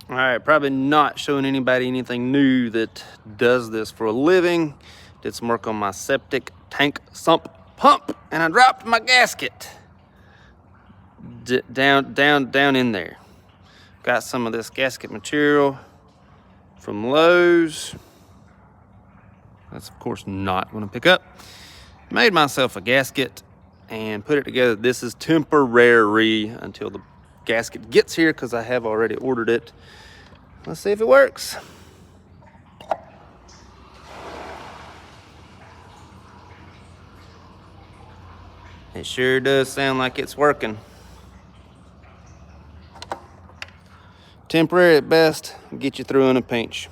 All right, probably not showing anybody anything new that does this for a living. Did some work on my septic tank sump pump, and I dropped my gasket down in there. Got some of this gasket material from Lowe's. That's of course not gonna pick up. Made myself a gasket and put it together. This is temporary until the gasket gets here because I have already ordered it. Let's see if it works. It sure does sound like it's working. Temporary at best, get you through in a pinch.